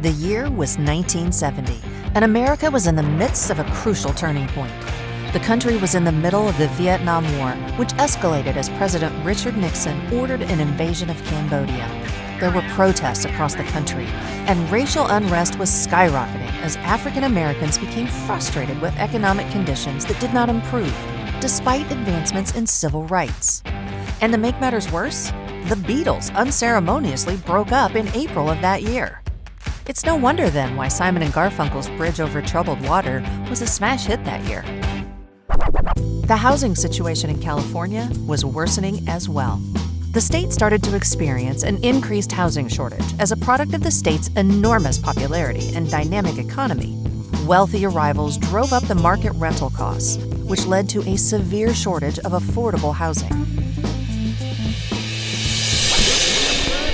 The year was 1970, and America was in the midst of a crucial turning point. The country was in the middle of the Vietnam War, which escalated as President Richard Nixon ordered an invasion of Cambodia. There were protests across the country, and racial unrest was skyrocketing as African Americans became frustrated with economic conditions that did not improve, despite advancements in civil rights. And to make matters worse, the Beatles unceremoniously broke up in April of that year. It's no wonder then why Simon and Garfunkel's Bridge Over Troubled Water was a smash hit that year. The housing situation in California was worsening as well. The state started to experience an increased housing shortage as a product of the state's enormous popularity and dynamic economy. Wealthy arrivals drove up the market rental costs, which led to a severe shortage of affordable housing.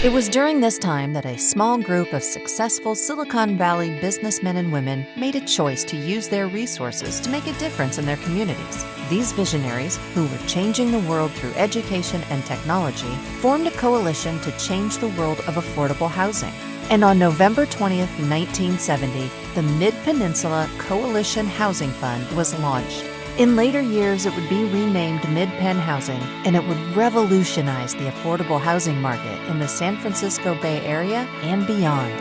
It was during this time that a small group of successful Silicon Valley businessmen and women made a choice to use their resources to make a difference in their communities. These visionaries, who were changing the world through education and technology, formed a coalition to change the world of affordable housing. And on November 20th, 1970, the Mid-Peninsula Coalition Housing Fund was launched. In later years, it would be renamed MidPen Housing, and it would revolutionize the affordable housing market in the San Francisco Bay Area and beyond.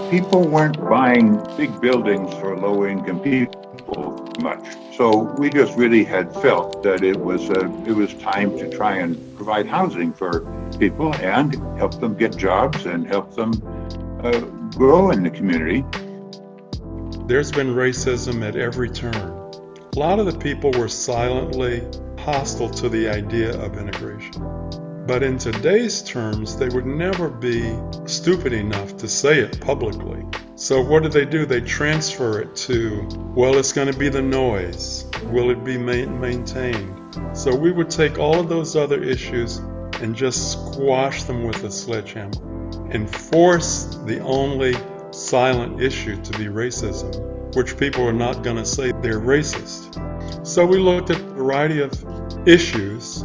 People weren't buying big buildings for low-income people much. So we just really had felt that it was time to try and provide housing for people and help them get jobs and help them grow in the community. There's been racism at every turn. A lot of the people were silently hostile to the idea of integration. But in today's terms, they would never be stupid enough to say it publicly. So what do? They transfer it to, well, it's going to be the noise. Will it be maintained? So we would take all of those other issues and just squash them with a sledgehammer and force the only silent issue to be racism, which people are not going to say they're racist. So we looked at a variety of issues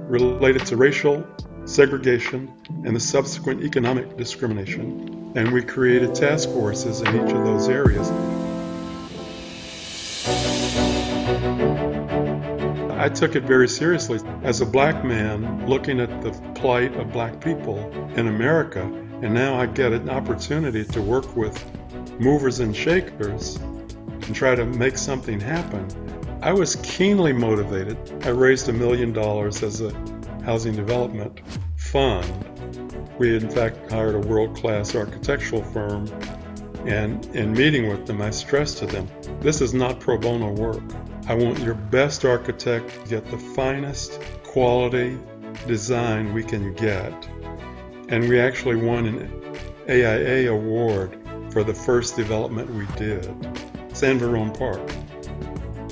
related to racial segregation and the subsequent economic discrimination, and we created task forces in each of those areas. I took it very seriously as a black man looking at the plight of black people in America, and now I get an opportunity to work with movers and shakers and try to make something happen. I was keenly motivated. I raised $1 million as a housing development fund. We in fact hired a world-class architectural firm, and in meeting with them, I stressed to them, this is not pro bono work. I want your best architect to get the finest quality design we can get. And we actually won an AIA award for the first development we did, San Verone Park.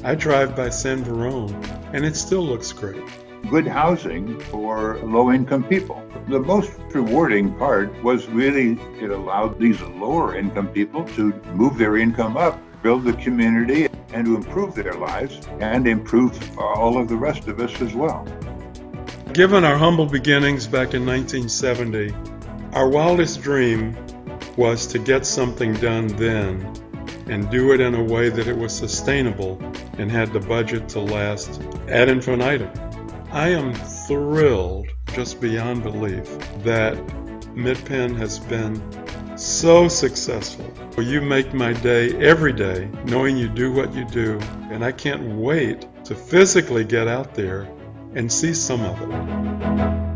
I drive by San Verone and it still looks great. Good housing for low-income people. The most rewarding part was really it allowed these lower-income people to move their income up, build the community, and to improve their lives and improve all of the rest of us as well. Given our humble beginnings back in 1970, our wildest dream was to get something done then and do it in a way that it was sustainable and had the budget to last ad infinitum. I am thrilled, just beyond belief, that MidPen has been so successful. You make my day every day knowing you do what you do, and I can't wait to physically get out there and see some of it.